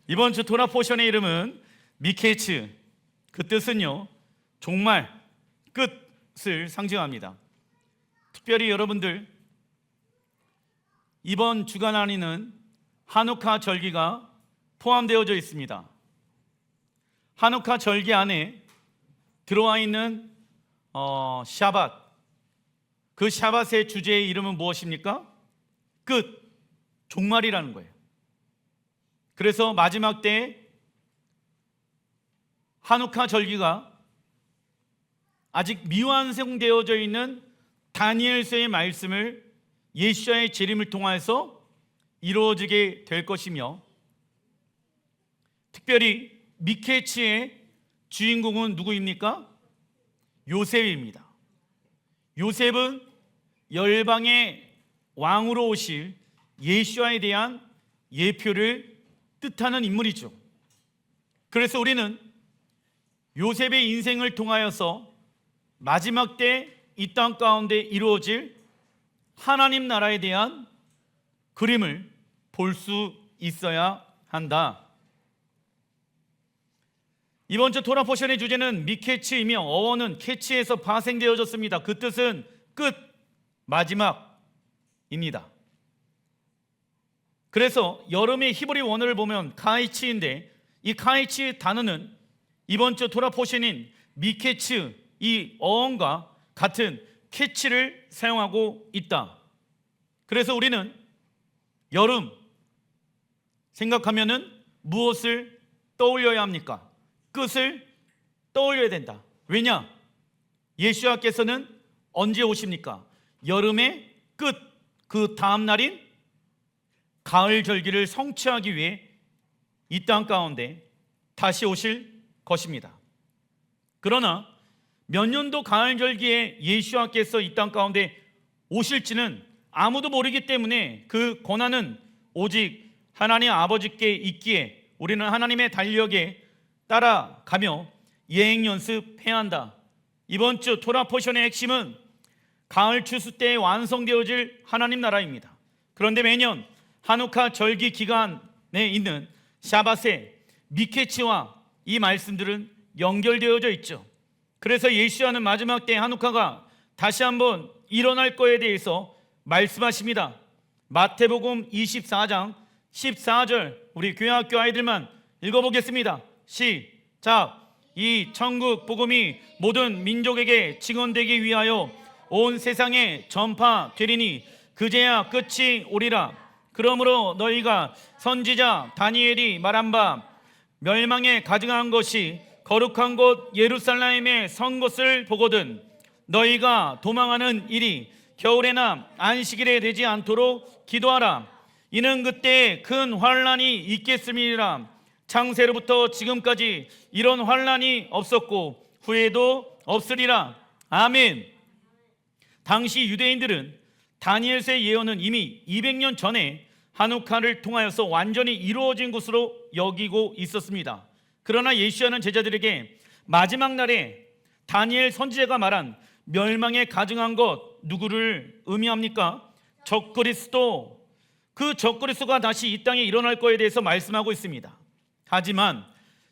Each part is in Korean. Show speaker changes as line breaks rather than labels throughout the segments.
이번 주 토라 포션의 이름은 미케츠. 그 뜻은요, 종말, 끝을 상징합니다. 특별히 여러분들, 이번 주간 안에는 하누카 절기가 포함되어져 있습니다. 하누카 절기 안에 들어와 있는 샤밧, 그 샤밧의 주제의 이름은 무엇입니까? 끝, 종말이라는 거예요. 그래서 마지막 때에 하누카 절기가 아직 미완성되어져 있는 다니엘서의 말씀을 예수야의 재림을 통해서 이루어지게 될 것이며, 특별히 미케츠의 주인공은 누구입니까? 요셉입니다. 요셉은 열방의 왕으로 오실 예수야에 대한 예표를 뜻하는 인물이죠. 그래서 우리는 요셉의 인생을 통하여서 마지막 때 이 땅 가운데 이루어질 하나님 나라에 대한 그림을 볼 수 있어야 한다. 이번 주 토라 포션의 주제는 미케츠이며 어원은 캐치에서 파생되어졌습니다. 그 뜻은 끝, 마지막입니다. 그래서 여름의 히브리 원어를 보면 카이치인데, 이 카이치 단어는 이번 주 토라 포션인 미케츠, 이 어원과 같은 캐치를 사용하고 있다. 그래서 우리는 여름 생각하면은 무엇을 떠올려야 합니까? 끝을 떠올려야 된다. 왜냐? 예수님께서는 언제 오십니까? 여름의 끝, 그 다음 날인 가을 절기를 성취하기 위해 이 땅 가운데 다시 오실 것입니다. 그러나 몇 년도 가을 절기에 예수님께서 이 땅 가운데 오실지는 아무도 모르기 때문에 그 권한은 오직 하나님 아버지께 있기에 우리는 하나님의 달력에 따라가며 예행 연습해야 한다. 이번 주 토라 포션의 핵심은 가을 추수 때에 완성되어질 하나님 나라입니다. 그런데 매년 하누카 절기 기간에 있는 샤밧의 미케츠와 이 말씀들은 연결되어져 있죠. 그래서 예수와는 마지막 때 하누카가 다시 한번 일어날 거에 대해서 말씀하십니다. 마태복음 24장 14절, 우리 교회학교 아이들만 읽어보겠습니다. 시작. 이 천국 복음이 모든 민족에게 증언되기 위하여 온 세상에 전파되리니 그제야 끝이 오리라. 그러므로 너희가 선지자 다니엘이 말한 바 멸망에 가증한 것이 거룩한 곳 예루살렘에 선 것을 보거든 너희가 도망하는 일이 겨울에나 안식일에 되지 않도록 기도하라. 이는 그때에 큰 환난이 있겠음이라. 창세로부터 지금까지 이런 환난이 없었고 후에도 없으리라. 아멘. 당시 유대인들은 다니엘서의 예언은 이미 200년 전에 하누카를 통하여서 완전히 이루어진 것으로 여기고 있었습니다. 그러나 예수야는 제자들에게 마지막 날에 다니엘 선지자가 말한 멸망에 가증한 것, 누구를 의미합니까? 적그리스도, 그 적그리스도가 다시 이 땅에 일어날 것에 대해서 말씀하고 있습니다. 하지만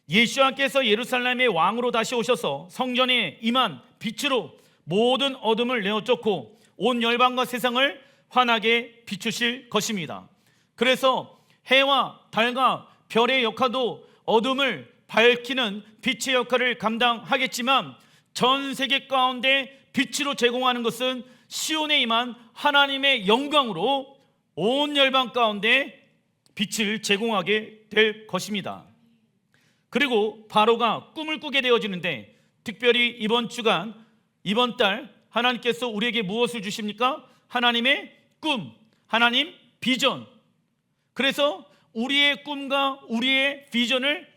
예수님께서 예루살렘의 왕으로 다시 오셔서 성전에 임한 빛으로 모든 어둠을 내어쫓고 온 열방과 세상을 환하게 비추실 것입니다. 그래서 해와 달과 별의 역할도 어둠을 밝히는 빛의 역할을 감당하겠지만 전 세계 가운데 빛으로 제공하는 것은 시온에 임한 하나님의 영광으로 온 열방 가운데 빛을 제공하게 될 것입니다. 그리고 바로가 꿈을 꾸게 되어지는데, 특별히 이번 주간, 이번 달 하나님께서 우리에게 무엇을 주십니까? 하나님의 꿈, 하나님 비전. 그래서 우리의 꿈과 우리의 비전을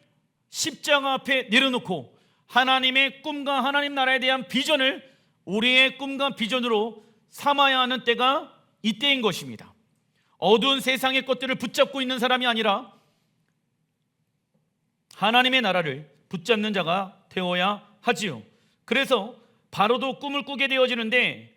십자가 앞에 내려놓고 하나님의 꿈과 하나님 나라에 대한 비전을 우리의 꿈과 비전으로 삼아야 하는 때가 이때인 것입니다. 어두운 세상의 것들을 붙잡고 있는 사람이 아니라 하나님의 나라를 붙잡는 자가 되어야 하지요. 그래서 바로도 꿈을 꾸게 되어지는데,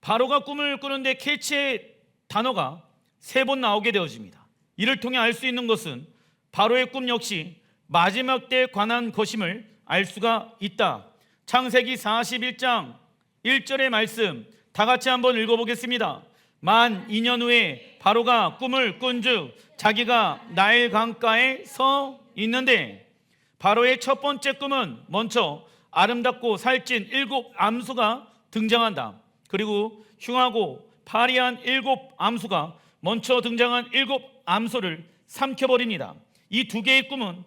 바로가 꿈을 꾸는데 캐치의 단어가 3번 나오게 되어집니다. 이를 통해 알 수 있는 것은 바로의 꿈 역시 마지막 때에 관한 것임을 알 수가 있다. 창세기 41장 1절의 말씀 다 같이 한번 읽어보겠습니다. 만 2년 후에 바로가 꿈을 꾼즉 자기가 나일 강가에 서 있는데, 바로의 첫 번째 꿈은 먼저 아름답고 살찐 7 암수가 등장한다. 그리고 흉하고 파리한 7 암수가 먼저 등장한 7 암소를 삼켜버립니다. 이 두 개의 꿈은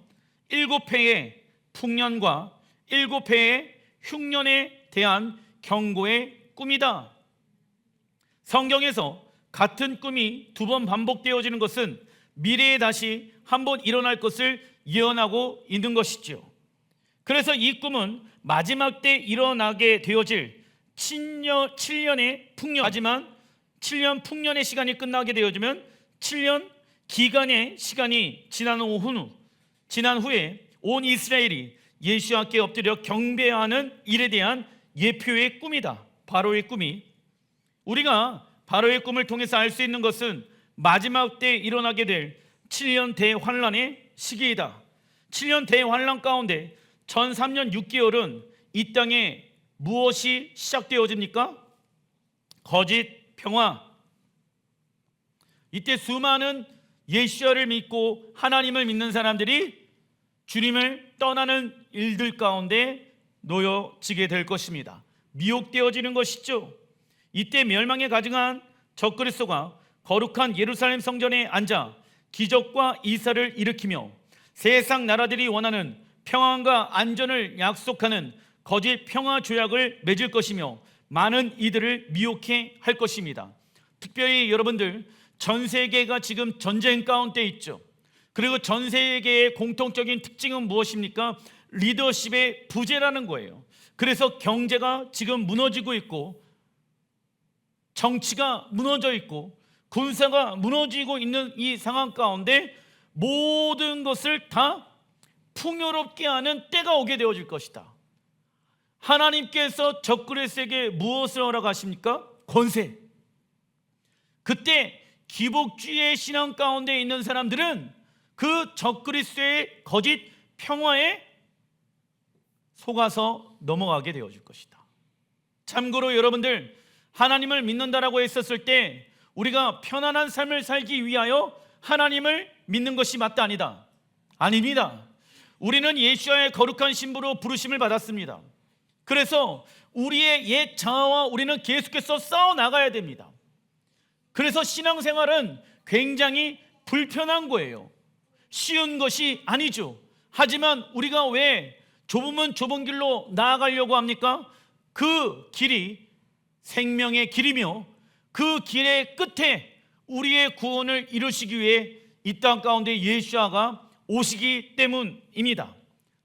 7회의 풍년과 7회의 흉년에 대한 경고의 꿈이다. 성경에서 같은 꿈이 2번 반복되어지는 것은 미래에 다시 한번 일어날 것을 예언하고 있는 것이죠. 그래서 이 꿈은 마지막 때 일어나게 되어질 7년의 풍년, 하지만 7년 풍년의 시간이 끝나게 되어지면 7년 기간의 시간이 지난 후에 온 이스라엘이 예수와께 엎드려 경배하는 일에 대한 예표의 꿈이다. 바로의 꿈이. 우리가 바로의 꿈을 통해서 알 수 있는 것은 마지막 때 일어나게 될 7년 대환란의 시기이다. 7년 대환란 가운데 전 3년 6개월은 이 땅에 무엇이 시작되어집니까? 거짓 평화. 이때 수많은 예수를 믿고 하나님을 믿는 사람들이 주님을 떠나는 일들 가운데 놓여지게 될 것입니다. 미혹되어지는 것이죠. 이때 멸망에 가증한 적그리스도가 거룩한 예루살렘 성전에 앉아 기적과 이사를 일으키며 세상 나라들이 원하는 평안과 안전을 약속하는 거짓 평화 조약을 맺을 것이며 많은 이들을 미혹해 할 것입니다. 특별히 여러분들, 전 세계가 지금 전쟁 가운데 있죠. 그리고 전 세계의 공통적인 특징은 무엇입니까? 리더십의 부재라는 거예요. 그래서 경제가 지금 무너지고 있고, 정치가 무너져 있고, 군사가 무너지고 있는 이 상황 가운데 모든 것을 다 풍요롭게 하는 때가 오게 되어질 것이다. 하나님께서 적그리스도에게 무엇을 허락하십니까? 권세. 그때 기복주의의 신앙 가운데 있는 사람들은 그 적그리스도의 거짓 평화에 속아서 넘어가게 되어질 것이다. 참고로 여러분들, 하나님을 믿는다라고 했었을 때 우리가 편안한 삶을 살기 위하여 하나님을 믿는 것이 맞다 아니다? 아닙니다. 우리는 예수와의 거룩한 신부로 부르심을 받았습니다. 그래서 우리의 옛 자아와 우리는 계속해서 싸워 나가야 됩니다. 그래서 신앙생활은 굉장히 불편한 거예요. 쉬운 것이 아니죠. 하지만 우리가 왜 좁으면 좁은 길로 나아가려고 합니까? 그 길이 생명의 길이며 그 길의 끝에 우리의 구원을 이루시기 위해 이 땅 가운데 예수아가 오시기 때문입니다.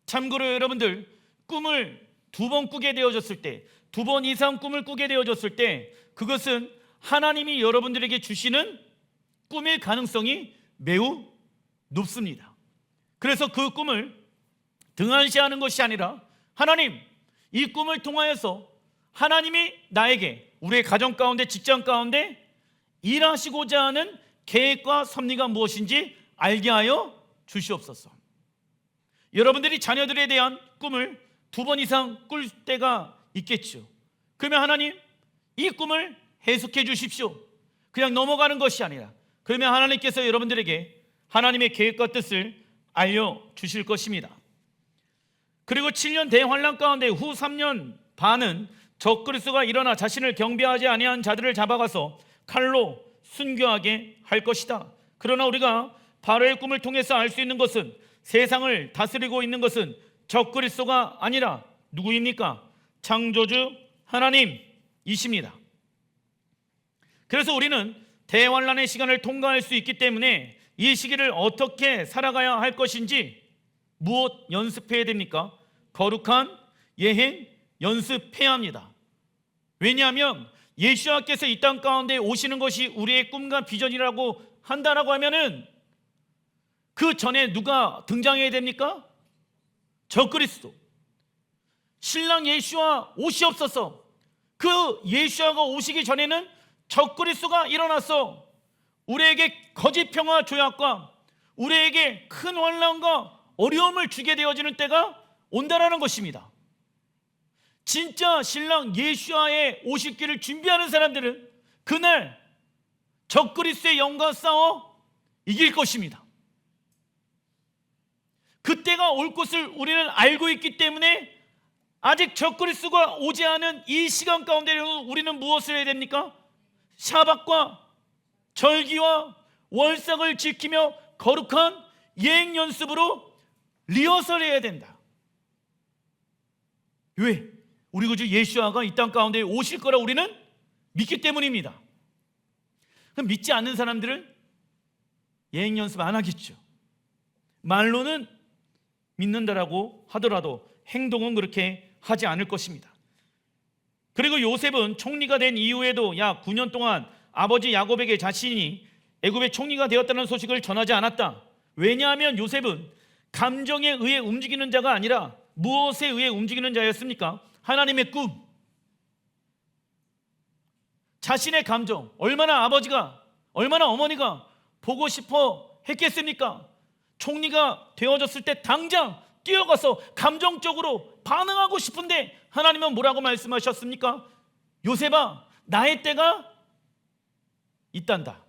참고로 여러분들, 꿈을 2번 꾸게 되어졌을 때, 2번 이상 꿈을 꾸게 되어졌을 때, 그것은 하나님이 여러분들에게 주시는 꿈일 가능성이 매우 높습니다. 그래서 그 꿈을 등한시하는 것이 아니라, 하나님, 이 꿈을 통하여서 하나님이 나에게 우리의 가정 가운데, 직장 가운데 일하시고자 하는 계획과 섭리가 무엇인지 알게 하여 주시옵소서. 여러분들이 자녀들에 대한 꿈을 2번 이상 꿀 때가 있겠죠. 그러면 하나님, 이 꿈을 해석해 주십시오. 그냥 넘어가는 것이 아니라, 그러면 하나님께서 여러분들에게 하나님의 계획과 뜻을 알려주실 것입니다. 그리고 7년 대환란 가운데 후 3년 반은 적그리스도가 일어나 자신을 경배하지 아니한 자들을 잡아가서 칼로 순교하게 할 것이다. 그러나 우리가 바로의 꿈을 통해서 알 수 있는 것은, 세상을 다스리고 있는 것은 적그리스도가 아니라 누구입니까? 창조주 하나님이십니다. 그래서 우리는 대환란의 시간을 통과할 수 있기 때문에 이 시기를 어떻게 살아가야 할 것인지 무엇 연습해야 됩니까? 거룩한 예행 연습해야 합니다. 왜냐하면 예수와께서 이 땅 가운데 오시는 것이 우리의 꿈과 비전이라고 한다라고 하면은 그 전에 누가 등장해야 됩니까? 적그리스도. 신랑 예수와 오시옵소서. 그 예수가 오시기 전에는 적그리스도가 일어나서 우리에게 거짓 평화 조약과 우리에게 큰 환난과 어려움을 주게 되어지는 때가 온다라는 것입니다. 진짜 신랑 예수와의 오실 길을 준비하는 사람들은 그날 적그리스도의 영과 싸워 이길 것입니다. 그때가 올 것을 우리는 알고 있기 때문에 아직 적그리스도가 오지 않은 이 시간 가운데 우리는 무엇을 해야 됩니까? 샤밧과 절기와 월삭을 지키며 거룩한 예행 연습으로 리허설 해야 된다. 왜? 우리 구주 예수아가 이 땅 가운데 오실 거라 우리는 믿기 때문입니다. 그럼 믿지 않는 사람들은 예행 연습 안 하겠죠. 말로는 믿는다라고 하더라도 행동은 그렇게 하지 않을 것입니다. 그리고 요셉은 총리가 된 이후에도 약 9년 동안 아버지 야곱에게 자신이 애굽의 총리가 되었다는 소식을 전하지 않았다. 왜냐하면 요셉은 감정에 의해 움직이는 자가 아니라 무엇에 의해 움직이는 자였습니까? 하나님의 꿈. 자신의 감정, 얼마나 아버지가, 얼마나 어머니가 보고 싶어 했겠습니까? 총리가 되어졌을 때 당장 뛰어가서 감정적으로 반응하고 싶은데 하나님은 뭐라고 말씀하셨습니까? 요셉아, 나의 때가 있단다.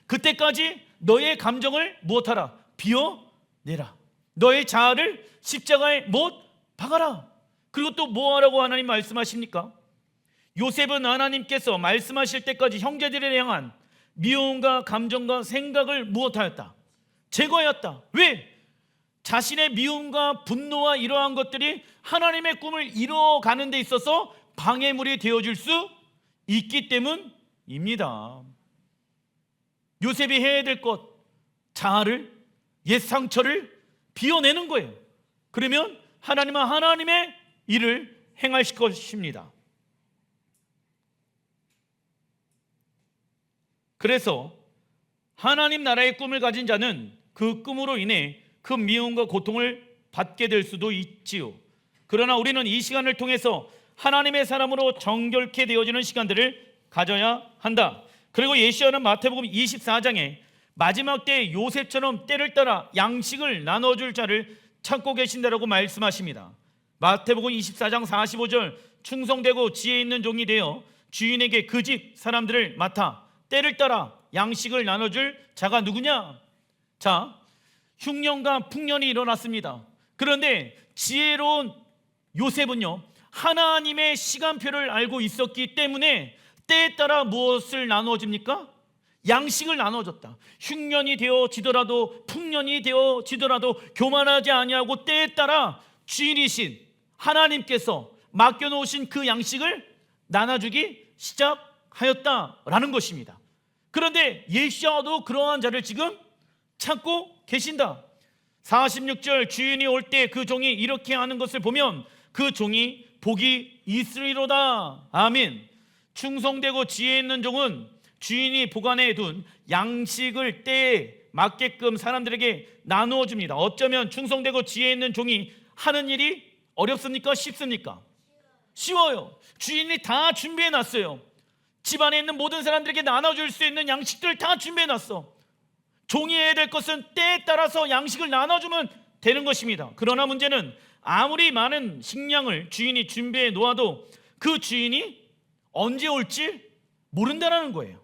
그때까지 너의 감정을 무엇하라? 비워내라. 너의 자아를 십자가에 못 박아라. 그리고 또 뭐하라고 하나님 말씀하십니까? 요셉은 하나님께서 말씀하실 때까지 형제들을 향한 미움과 감정과 생각을 무엇하였다? 제거하였다. 왜? 자신의 미움과 분노와 이러한 것들이 하나님의 꿈을 이루어가는 데 있어서 방해물이 되어줄 수 있기 때문입니다. 요셉이 해야 될 것, 자아를, 옛 상처를 비워내는 거예요. 그러면 하나님은 하나님의 일을 행하실 것입니다. 그래서 하나님 나라의 꿈을 가진 자는 그 꿈으로 인해 큰 미움과 고통을 받게 될 수도 있지요. 그러나 우리는 이 시간을 통해서 하나님의 사람으로 정결케 되어지는 시간들을 가져야 한다. 그리고 예시하는 마태복음 24장에 마지막 때에 요셉처럼 때를 따라 양식을 나눠줄 자를 찾고 계신다라고 말씀하십니다. 마태복음 24장 45절, 충성되고 지혜 있는 종이 되어 주인에게 그 집 사람들을 맡아 때를 따라 양식을 나눠줄 자가 누구냐? 자, 흉년과 풍년이 일어났습니다. 그런데 지혜로운 요셉은요, 하나님의 시간표를 알고 있었기 때문에 때에 따라 무엇을 나눠줍니까? 양식을 나눠줬다. 흉년이 되어지더라도 풍년이 되어지더라도 교만하지 아니하고 때에 따라 주인이신 하나님께서 맡겨놓으신 그 양식을 나눠주기 시작하였다라는 것입니다. 그런데 예시아도 그러한 자를 지금 찾고 계신다. 46절, 주인이 올 때 그 종이 이렇게 하는 것을 보면 그 종이 복이 있으리로다. 아멘. 충성되고 지혜 있는 종은 주인이 보관해 둔 양식을 때에 맞게끔 사람들에게 나누어 줍니다. 어쩌면 충성되고 지혜 있는 종이 하는 일이 어렵습니까? 쉽습니까? 쉬워요. 주인이 다 준비해 놨어요. 집안에 있는 모든 사람들에게 나눠줄 수 있는 양식들을 다 준비해 놨어. 종이 해야 될 것은 때에 따라서 양식을 나눠주면 되는 것입니다. 그러나 문제는 아무리 많은 식량을 주인이 준비해 놓아도 그 주인이 언제 올지 모른다는 거예요.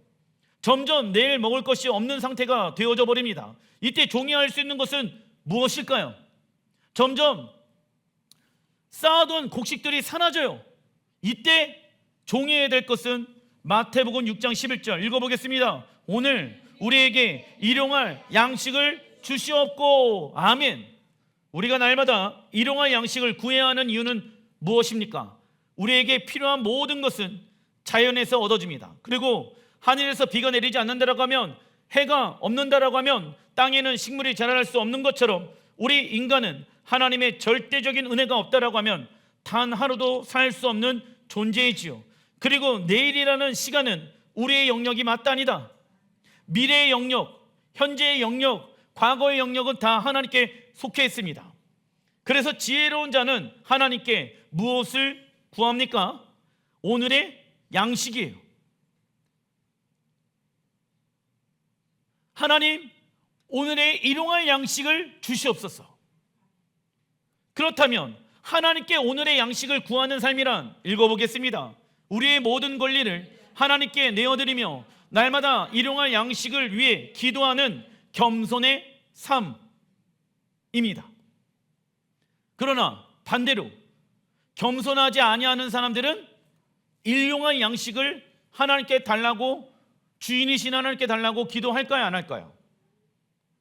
점점 내일 먹을 것이 없는 상태가 되어져 버립니다. 이때 종이 할 수 있는 것은 무엇일까요? 점점 쌓아둔 곡식들이 사라져요. 이때 종이 해야 될 것은 마태복음 6장 11절 읽어보겠습니다. 오늘 우리에게 일용할 양식을 주시옵고. 아멘. 우리가 날마다 일용할 양식을 구해야 하는 이유는 무엇입니까? 우리에게 필요한 모든 것은 자연에서 얻어집니다. 그리고 하늘에서 비가 내리지 않는다라고 하면, 해가 없는다라고 하면 땅에는 식물이 자랄 수 없는 것처럼 우리 인간은 하나님의 절대적인 은혜가 없다라고 하면 단 하루도 살 수 없는 존재이지요. 그리고 내일이라는 시간은 우리의 영역이 마땅하다. 미래의 영역, 현재의 영역, 과거의 영역은 다 하나님께 속해 있습니다. 그래서 지혜로운 자는 하나님께 무엇을 구합니까? 오늘의 양식이에요. 하나님, 오늘의 일용할 양식을 주시옵소서. 그렇다면 하나님께 오늘의 양식을 구하는 삶이란, 읽어보겠습니다. 우리의 모든 권리를 하나님께 내어드리며 날마다 일용할 양식을 위해 기도하는 겸손의 삶입니다. 그러나 반대로 겸손하지 아니하는 사람들은 일용할 양식을 하나님께 달라고, 주인이신 하나님께 달라고 기도할까요, 안 할까요?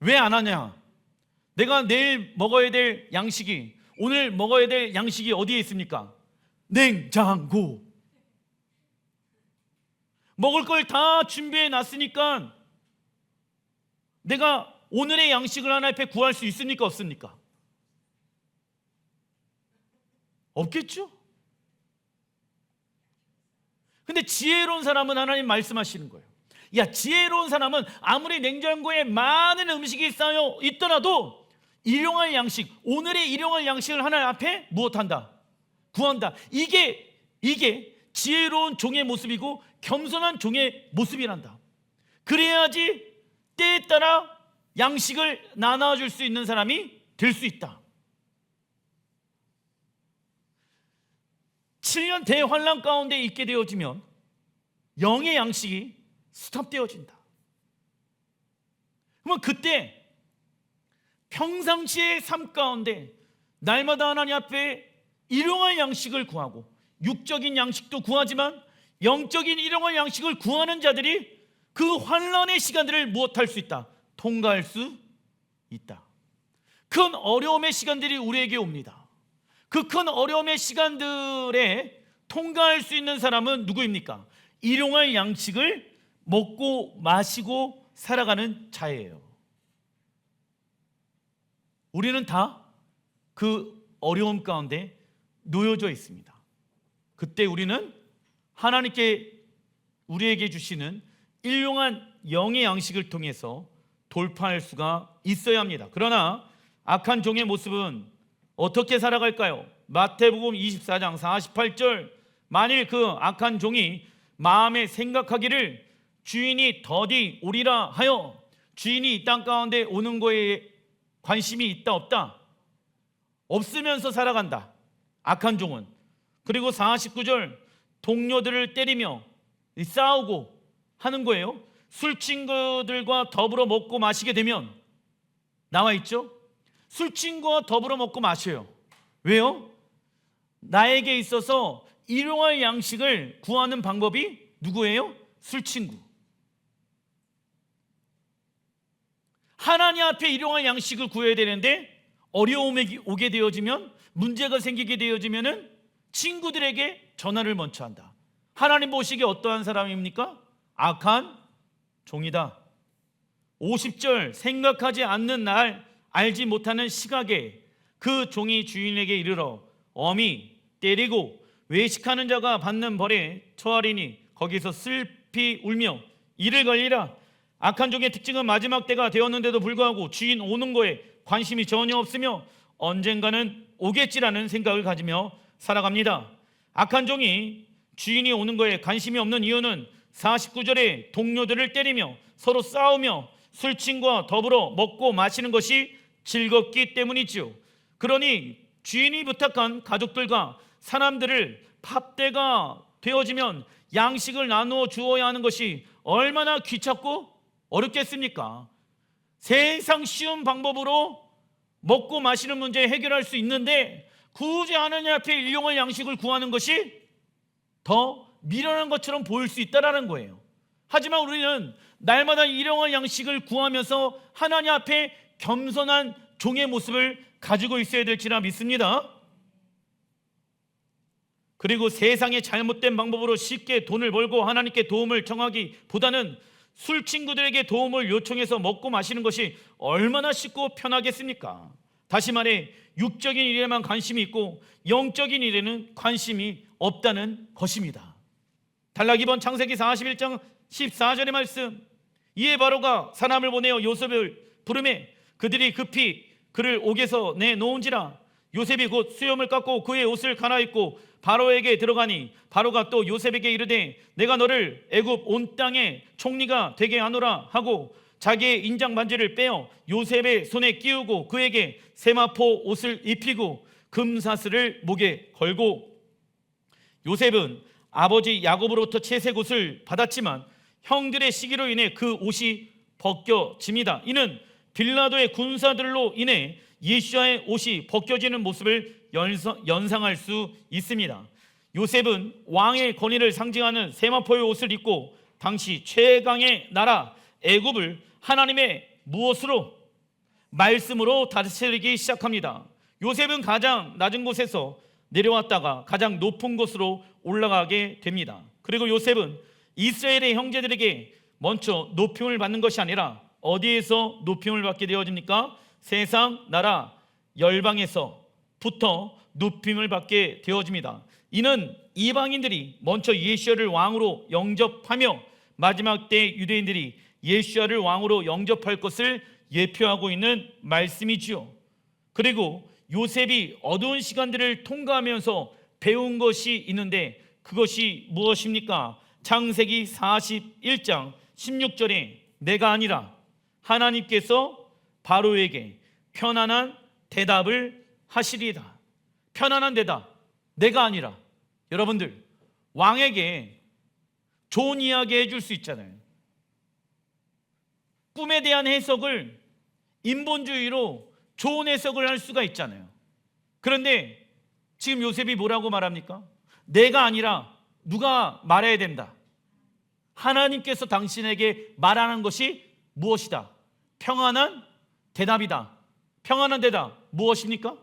왜 안 하냐? 내가 내일 먹어야 될 양식이, 오늘 먹어야 될 양식이 어디에 있습니까? 냉장고. 먹을 걸 다 준비해 놨으니까 내가 오늘의 양식을 하나님 앞에 구할 수 있습니까, 없습니까? 없겠죠? 근데 지혜로운 사람은 하나님 말씀하시는 거예요. 야, 지혜로운 사람은 아무리 냉장고에 많은 음식이 쌓여 있더라도 일용할 양식, 오늘의 일용할 양식을 하나님 앞에 무엇한다? 구한다. 이게 지혜로운 종의 모습이고 겸손한 종의 모습이란다. 그래야지 때에 따라 양식을 나눠줄 수 있는 사람이 될 수 있다. 7년 대환란 가운데 있게 되어지면 영의 양식이 스톱되어진다. 그러면 그때 평상시의 삶 가운데 날마다 하나님 앞에 일용할 양식을 구하고, 육적인 양식도 구하지만 영적인 일용할 양식을 구하는 자들이 그 환란의 시간들을 무엇할 수 있다? 통과할 수 있다. 큰 어려움의 시간들이 우리에게 옵니다. 그 큰 어려움의 시간들에 통과할 수 있는 사람은 누구입니까? 일용할 양식을 먹고 마시고 살아가는 자예요. 우리는 다 그 어려움 가운데 놓여져 있습니다. 그때 우리는 하나님께 우리에게 주시는 일용한 영의 양식을 통해서 돌파할 수가 있어야 합니다. 그러나 악한 종의 모습은 어떻게 살아갈까요? 마태복음 24장 48절, 만일 그 악한 종이 마음에 생각하기를 주인이 더디 오리라 하여, 주인이 이 땅 가운데 오는 거에 관심이 있다 없다? 없으면서 살아간다, 악한 종은. 그리고 49절, 동료들을 때리며 싸우고 하는 거예요. 술 친구들과 더불어 먹고 마시게 되면, 나와 있죠? 술 친구와 더불어 먹고 마셔요. 왜요? 나에게 있어서 일용할 양식을 구하는 방법이 누구예요? 술 친구. 하나님 앞에 일용할 양식을 구해야 되는데 어려움이 오게 되어지면, 문제가 생기게 되어지면은 친구들에게 전화를 먼저 한다. 하나님 보시기에 어떠한 사람입니까? 악한 종이다. 50절, 생각하지 않는 날, 알지 못하는 시각에 그 종이 주인에게 이르러 엄히 때리고 외식하는 자가 받는 벌에 처하리니 거기서 슬피 울며 이를 걸리라. 악한 종의 특징은 마지막 때가 되었는데도 불구하고 주인 오는 거에 관심이 전혀 없으며 언젠가는 오겠지라는 생각을 가지며 살아갑니다. 악한 종이 주인이 오는 거에 관심이 없는 이유는 49절에 동료들을 때리며 서로 싸우며 술 친구와 더불어 먹고 마시는 것이 즐겁기 때문이지요. 그러니 주인이 부탁한 가족들과 사람들을 밥때가 되어지면 양식을 나누어 주어야 하는 것이 얼마나 귀찮고 어렵겠습니까? 세상 쉬운 방법으로 먹고 마시는 문제 해결할 수 있는데 굳이 하나님 앞에 일용할 양식을 구하는 것이 더 미련한 것처럼 보일 수 있다는 거예요. 하지만 우리는 날마다 일용할 양식을 구하면서 하나님 앞에 겸손한 종의 모습을 가지고 있어야 될지라 믿습니다. 그리고 세상의 잘못된 방법으로 쉽게 돈을 벌고 하나님께 도움을 청하기보다는 술 친구들에게 도움을 요청해서 먹고 마시는 것이 얼마나 쉽고 편하겠습니까? 다시 말해 육적인 일에만 관심이 있고 영적인 일에는 관심이 없다는 것입니다. 단락 2번 창세기 41장 14절의 말씀, 이에 바로가 사람을 보내어 요셉을 부르매 그들이 급히 그를 옥에서 내놓은지라. 요셉이 곧 수염을 깎고 그의 옷을 갈아입고 바로에게 들어가니 바로가 또 요셉에게 이르되 내가 너를 애굽 온 땅의 총리가 되게 하노라 하고 자기의 인장 반지를 빼어 요셉의 손에 끼우고 그에게 세마포 옷을 입히고 금사슬을 목에 걸고, 요셉은 아버지 야곱으로부터 채색 옷을 받았지만 형들의 시기로 인해 그 옷이 벗겨집니다. 이는 빌라도의 군사들로 인해 예수와의 옷이 벗겨지는 모습을 연상할 수 있습니다. 요셉은 왕의 권위를 상징하는 세마포의 옷을 입고 당시 최강의 나라 애굽을 하나님의 무엇으로? 말씀으로 다스리기 시작합니다. 요셉은 가장 낮은 곳에서 내려왔다가 가장 높은 곳으로 올라가게 됩니다. 그리고 요셉은 이스라엘의 형제들에게 먼저 높임을 받는 것이 아니라 어디에서 높임을 받게 되어집니까? 세상 나라 열방에서부터 높임을 받게 되어집니다. 이는 이방인들이 먼저 예수를 왕으로 영접하며 마지막 때 유대인들이 예수를 왕으로 영접할 것을 예표하고 있는 말씀이지요. 그리고 요셉이 어두운 시간들을 통과하면서 배운 것이 있는데 그것이 무엇입니까? 창세기 41장 16절에 내가 아니라 하나님께서 바로에게 편안한 대답을 하시리이다. 편안한 대답, 내가 아니라. 여러분들, 왕에게 좋은 이야기 해줄 수 있잖아요. 꿈에 대한 해석을 인본주의로 좋은 해석을 할 수가 있잖아요. 그런데 지금 요셉이 뭐라고 말합니까? 내가 아니라 누가 말해야 된다. 하나님께서 당신에게 말하는 것이 무엇이다? 평안한 대답이다. 평안한 대답 무엇입니까?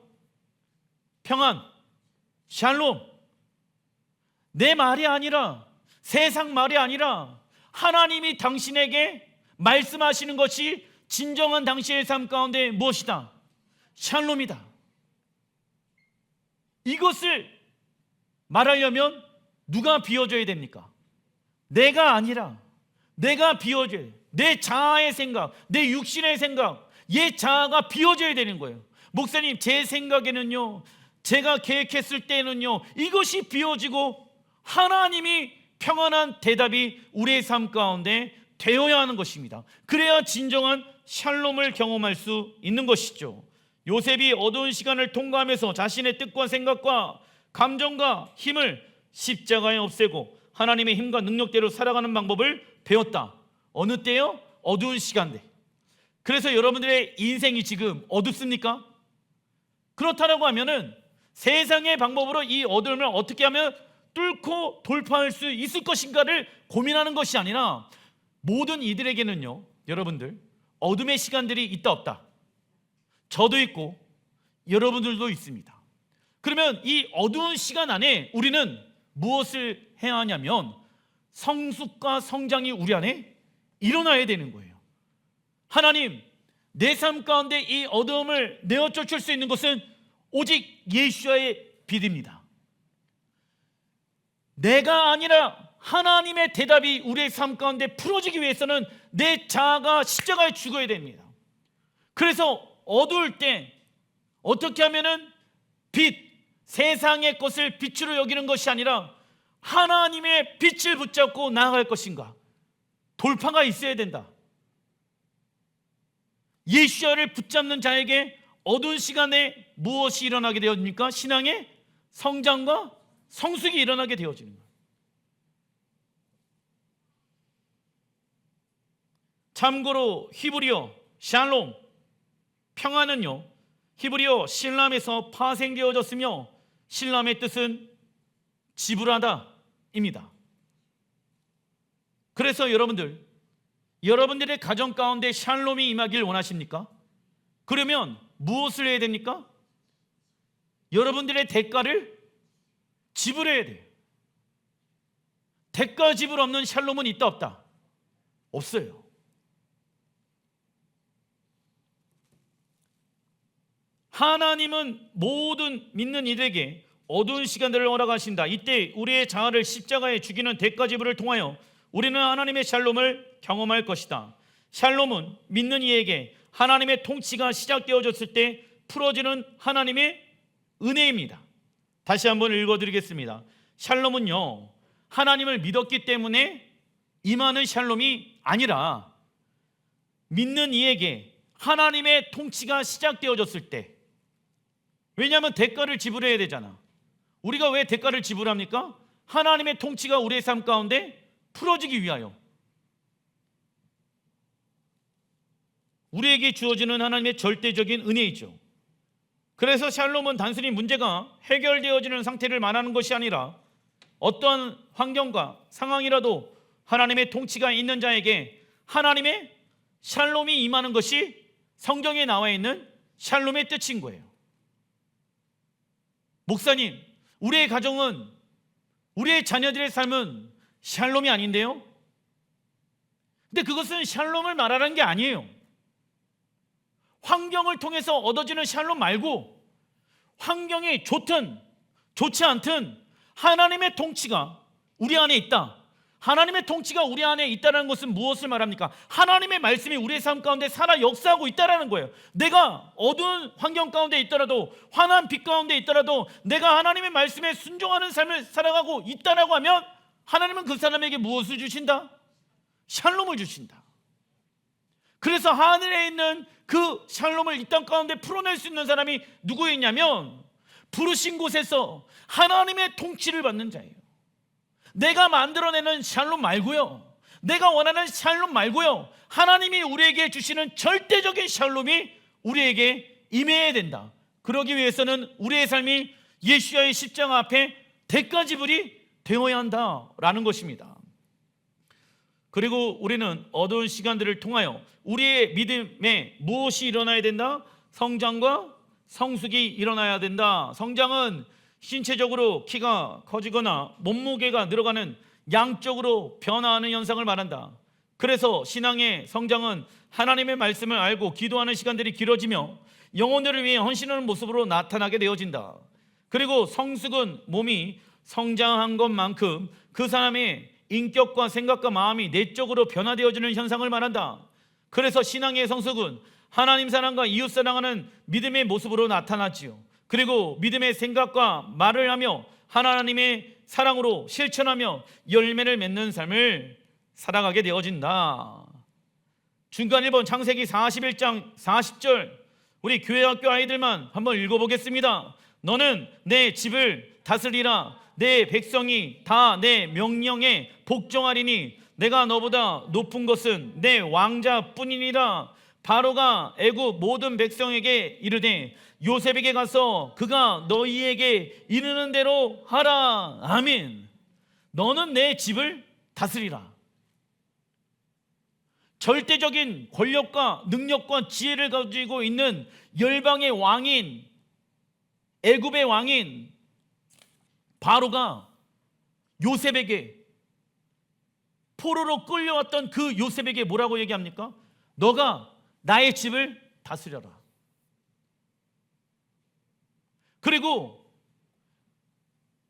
평안, 샬롬. 내 말이 아니라, 세상 말이 아니라 하나님이 당신에게 말씀하시는 것이 진정한 당신의 삶 가운데 무엇이다? 샬롬이다. 이것을 말하려면 누가 비워줘야 됩니까? 내가 아니라 내가 비워줘야 돼요. 내 자아의 생각, 내 육신의 생각, 옛 자아가 비워져야 되는 거예요. 목사님, 제 생각에는요, 제가 계획했을 때는요, 이것이 비워지고 하나님이 평안한 대답이 우리의 삶 가운데 되어야 하는 것입니다. 그래야 진정한 샬롬을 경험할 수 있는 것이죠. 요셉이 어두운 시간을 통과하면서 자신의 뜻과 생각과 감정과 힘을 십자가에 없애고 하나님의 힘과 능력대로 살아가는 방법을 배웠다. 어느 때요? 어두운 시간대. 그래서 여러분들의 인생이 지금 어둡습니까? 그렇다고 하면은 세상의 방법으로 이 어두움을 어떻게 하면 뚫고 돌파할 수 있을 것인가를 고민하는 것이 아니라, 모든 이들에게는요, 여러분들, 어둠의 시간들이 있다 없다. 저도 있고 여러분들도 있습니다. 그러면 이 어두운 시간 안에 우리는 무엇을 해야 하냐면 성숙과 성장이 우리 안에 일어나야 되는 거예요. 하나님, 내 삶 가운데 이 어두움을 내어 쫓을 수 있는 것은 오직 예수와의 빛입니다. 내가 아니라 하나님의 대답이 우리의 삶 가운데 풀어지기 위해서는 내 자아가 십자가에 죽어야 됩니다. 그래서 어두울 때 어떻게 하면은 빛, 세상의 것을 빛으로 여기는 것이 아니라 하나님의 빛을 붙잡고 나아갈 것인가? 돌파가 있어야 된다. 예수를 붙잡는 자에게 어두운 시간에 무엇이 일어나게 되었습니까? 신앙의 성장과 성숙이 일어나게 되어지는 거예요. 참고로 히브리어 샬롬, 평안은요, 히브리어 실람에서 파생되어졌으며 실람의 뜻은 지불하다 입니다. 그래서 여러분들의 가정 가운데 샬롬이 임하길 원하십니까? 그러면 무엇을 해야 됩니까? 여러분들의 대가를 지불해야 돼요. 대가 지불 없는 샬롬은 있다 없다? 없어요. 하나님은 모든 믿는 이들에게 어두운 시간들을 허락하신다. 이때 우리의 자아를 십자가에 죽이는 대가 지불을 통하여 우리는 하나님의 샬롬을 경험할 것이다. 샬롬은 믿는 이에게 하나님의 통치가 시작되어졌을 때 풀어지는 하나님의 은혜입니다. 다시 한번 읽어드리겠습니다. 샬롬은요, 하나님을 믿었기 때문에 임하는 샬롬이 아니라 믿는 이에게 하나님의 통치가 시작되어졌을 때, 왜냐하면 대가를 지불해야 되잖아. 우리가 왜 대가를 지불합니까? 하나님의 통치가 우리의 삶 가운데 풀어지기 위하여. 우리에게 주어지는 하나님의 절대적인 은혜이죠. 그래서 샬롬은 단순히 문제가 해결되어지는 상태를 말하는 것이 아니라 어떠한 환경과 상황이라도 하나님의 통치가 있는 자에게 하나님의 샬롬이 임하는 것이 성경에 나와 있는 샬롬의 뜻인 거예요. 목사님, 우리의 가정은, 우리의 자녀들의 삶은 샬롬이 아닌데요? 근데 그것은 샬롬을 말하는 게 아니에요. 환경을 통해서 얻어지는 샬롬 말고 환경이 좋든 좋지 않든 하나님의 통치가 우리 안에 있다. 하나님의 통치가 우리 안에 있다는 것은 무엇을 말합니까? 하나님의 말씀이 우리의 삶 가운데 살아 역사하고 있다는 거예요. 내가 어두운 환경 가운데 있더라도, 환한 빛 가운데 있더라도 내가 하나님의 말씀에 순종하는 삶을 살아가고 있다라고 하면 하나님은 그 사람에게 무엇을 주신다? 샬롬을 주신다. 그래서 하늘에 있는 그 샬롬을 이 땅 가운데 풀어낼 수 있는 사람이 누구였냐면 부르신 곳에서 하나님의 통치를 받는 자예요. 내가 만들어내는 샬롬 말고요, 내가 원하는 샬롬 말고요, 하나님이 우리에게 주시는 절대적인 샬롬이 우리에게 임해야 된다. 그러기 위해서는 우리의 삶이 예수와의 십자가 앞에 대가 지불이 되어야 한다라는 것입니다. 그리고 우리는 어두운 시간들을 통하여 우리의 믿음에 무엇이 일어나야 된다? 성장과 성숙이 일어나야 된다. 성장은 신체적으로 키가 커지거나 몸무게가 늘어가는 양적으로 변화하는 현상을 말한다. 그래서 신앙의 성장은 하나님의 말씀을 알고 기도하는 시간들이 길어지며 영혼들을 위해 헌신하는 모습으로 나타나게 되어진다. 그리고 성숙은 몸이 성장한 것만큼 그 사람의 인격과 생각과 마음이 내적으로 변화되어지는 현상을 말한다. 그래서 신앙의 성숙은 하나님 사랑과 이웃 사랑하는 믿음의 모습으로 나타나지요. 그리고 믿음의 생각과 말을 하며 하나님의 사랑으로 실천하며 열매를 맺는 삶을 살아가게 되어진다. 중간 1번 창세기 41장 40절, 우리 교회학교 아이들만 한번 읽어보겠습니다. 너는 내 집을 다스리라. 내 백성이 다 내 명령에 복종하리니 내가 너보다 높은 것은 내 왕자뿐이니라. 바로가 애굽 모든 백성에게 이르되 요셉에게 가서 그가 너희에게 이르는 대로 하라. 아멘. 너는 내 집을 다스리라. 절대적인 권력과 능력과 지혜를 가지고 있는 열방의 왕인, 애굽의 왕인 바로가 요셉에게, 포로로 끌려왔던 그 요셉에게 뭐라고 얘기합니까? 너가 나의 집을 다스려라. 그리고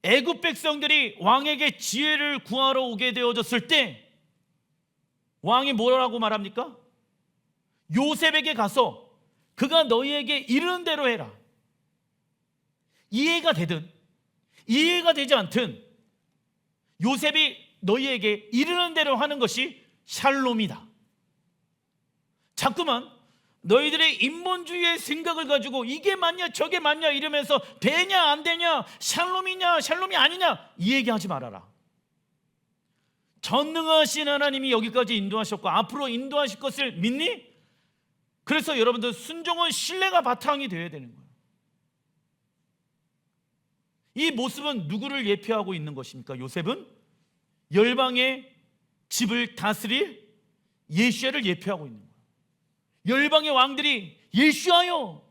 애굽 백성들이 왕에게 지혜를 구하러 오게 되어졌을 때 왕이 뭐라고 말합니까? 요셉에게 가서 그가 너희에게 이르는 대로 해라. 이해가 되든 이해가 되지 않든 요셉이 너희에게 이르는 대로 하는 것이 샬롬이다. 자꾸만 너희들의 인본주의의 생각을 가지고 이게 맞냐 저게 맞냐 이러면서 되냐 안 되냐, 샬롬이냐 샬롬이 아니냐 이 얘기하지 말아라. 전능하신 하나님이 여기까지 인도하셨고 앞으로 인도하실 것을 믿니? 그래서 여러분들 순종은 신뢰가 바탕이 되어야 되는 거예요. 이 모습은 누구를 예표하고 있는 것입니까? 요셉은 열방의 집을 다스릴 예수야를 예표하고 있는 거예요. 열방의 왕들이 예수하여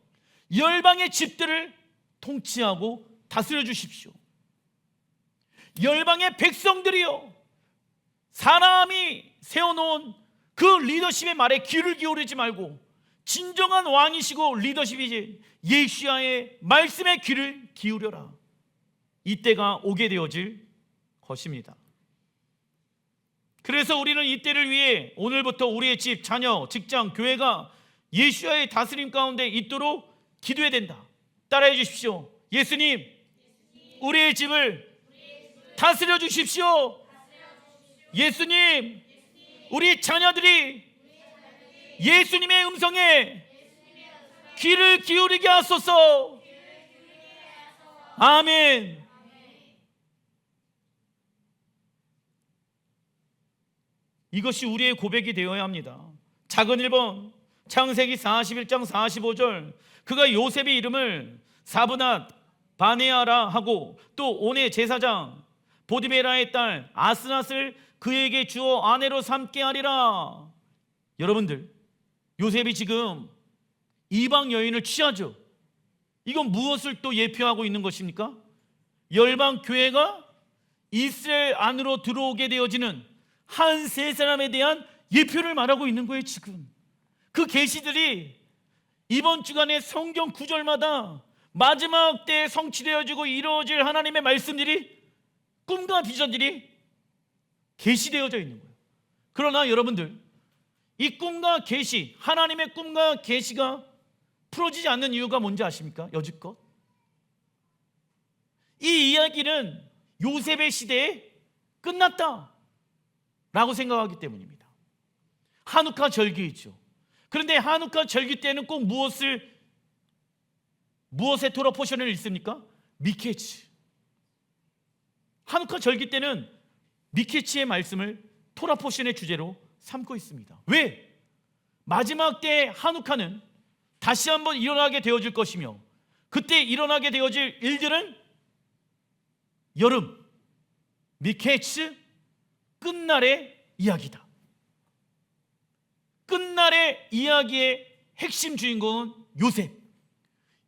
열방의 집들을 통치하고 다스려 주십시오. 열방의 백성들이요, 사람이 세워놓은 그 리더십의 말에 귀를 기울이지 말고 진정한 왕이시고 리더십이지 예수야의 말씀에 귀를 기울여라. 이때가 오게 되어질 것입니다. 그래서 우리는 이때를 위해 오늘부터 우리의 집, 자녀, 직장, 교회가 예수야의 다스림 가운데 있도록 기도해야 된다. 따라해 주십시오. 예수님, 우리의 집을 다스려 주십시오. 예수님, 우리 자녀들이 예수님의 음성에 귀를 기울이게 하소서. 아멘. 이것이 우리의 고백이 되어야 합니다. 작은 1번 창세기 41장 45절, 그가 요셉의 이름을 사브낫 바네아라 하고 또 온의 제사장 보디베라의 딸 아스낫을 그에게 주어 아내로 삼게 하리라. 여러분들, 요셉이 지금 이방 여인을 취하죠. 이건 무엇을 또 예표하고 있는 것입니까? 열방 교회가 이스라엘 안으로 들어오게 되어지는 한 세 사람에 대한 예표를 말하고 있는 거예요. 지금 그 계시들이 이번 주간의 성경 구절마다 마지막 때에 성취되어지고 이루어질 하나님의 말씀들이, 꿈과 비전들이 계시되어져 있는 거예요. 그러나 여러분들, 이 꿈과 계시, 하나님의 꿈과 계시가 풀어지지 않는 이유가 뭔지 아십니까? 여지껏 이 이야기는 요셉의 시대에 끝났다 라고 생각하기 때문입니다. 하누카 절기이죠. 그런데 하누카 절기 때는 꼭 무엇의 토라 포션을 읽습니까? 미케치. 하누카 절기 때는 미케치의 말씀을 토라 포션의 주제로 삼고 있습니다. 왜? 마지막 때 하누카는 다시 한번 일어나게 되어질 것이며, 그때 일어나게 되어질 일들은 여름, 미케츠, 끝날의 이야기다. 끝날의 이야기의 핵심 주인공은 요셉.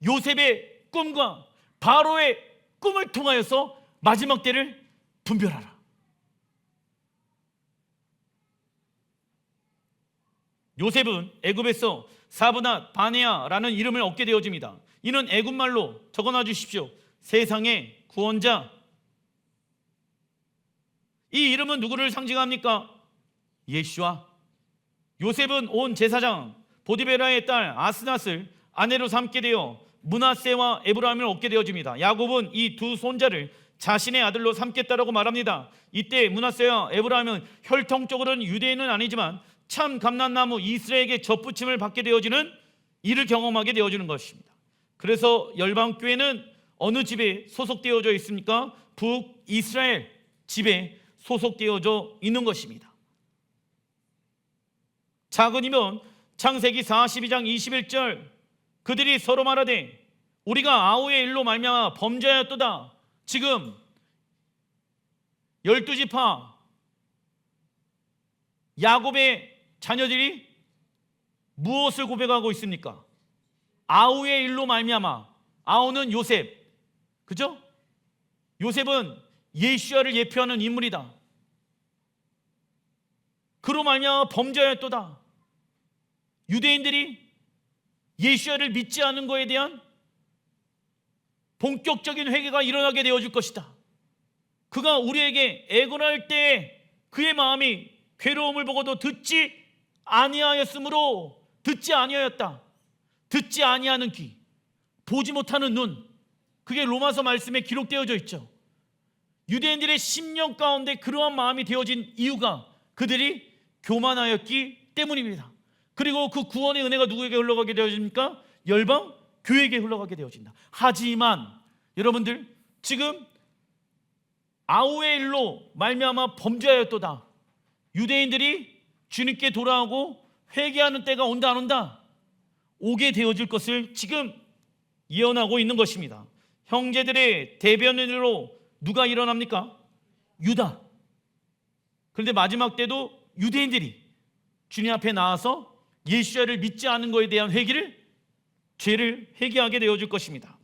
요셉의 꿈과 바로의 꿈을 통하여서 마지막 때를 분별하라. 요셉은 애굽에서 사브낫 바네아라는 이름을 얻게 되어집니다. 이는 애굽말로 적어놔 주십시오. 세상의 구원자. 이 이름은 누구를 상징합니까? 예수와. 요셉은 온 제사장 보디베라의 딸 아스낫을 아내로 삼게 되어 므낫세와 에브라임을 얻게 되어집니다. 야곱은 이 두 손자를 자신의 아들로 삼겠다라고 말합니다. 이때 므낫세와 에브라임은 혈통적으로는 유대인은 아니지만 참 감람나무 이스라엘에게 접붙임을 받게 되어지는 이를 경험하게 되어지는 것입니다. 그래서 열방교회는 어느 집에 소속되어져 있습니까? 북이스라엘 집에 소속되어져 있는 것입니다. 작은이면 창세기 42장 21절, 그들이 서로 말하되 우리가 아우의 일로 말미암아 범죄하였도다. 지금 12지파 야곱의 자녀들이 무엇을 고백하고 있습니까? 아우의 일로 말미암아. 아우는 요셉, 그죠? 요셉은 예수야를 예표하는 인물이다. 그로 말미암아 범죄하였도다. 유대인들이 예수야를 믿지 않은 것에 대한 본격적인 회개가 일어나게 되어질 것이다. 그가 우리에게 애곤할 때 그의 마음이 괴로움을 보고도 듣지 아니하였으므로, 듣지 아니하였다. 듣지 아니하는 귀, 보지 못하는 눈, 그게 로마서 말씀에 기록되어져 있죠. 유대인들의 심령 가운데 그러한 마음이 되어진 이유가 그들이 교만하였기 때문입니다. 그리고 그 구원의 은혜가 누구에게 흘러가게 되어집니까? 열방 교회에게 흘러가게 되어진다. 하지만 여러분들, 지금 아우의 일로 말미암아 범죄하였도다. 유대인들이 주님께 돌아오고 회개하는 때가 온다 안 온다? 오게 되어질 것을 지금 예언하고 있는 것입니다. 형제들의 대변인으로 누가 일어납니까? 유다. 그런데 마지막 때도 유대인들이 주님 앞에 나와서 예수야를 믿지 않은 것에 대한 죄를 회개하게 되어질 것입니다.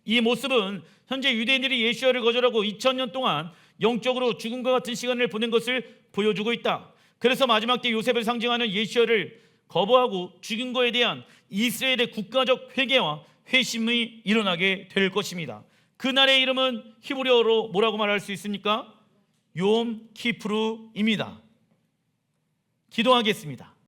이 모습은 현재 유대인들이 예수야를 거절하고 2000년 동안 영적으로 죽음과 같은 시간을 보낸 것을 보여주고 있다. 그래서 마지막 때 요셉을 상징하는 예수야를 거부하고 죽인 것에 대한 이스라엘의 국가적 회개와 회심이 일어나게 될 것입니다. 그날의 이름은 히브리어로 뭐라고 말할 수 있습니까? 욤 키프루입니다. 기도하겠습니다.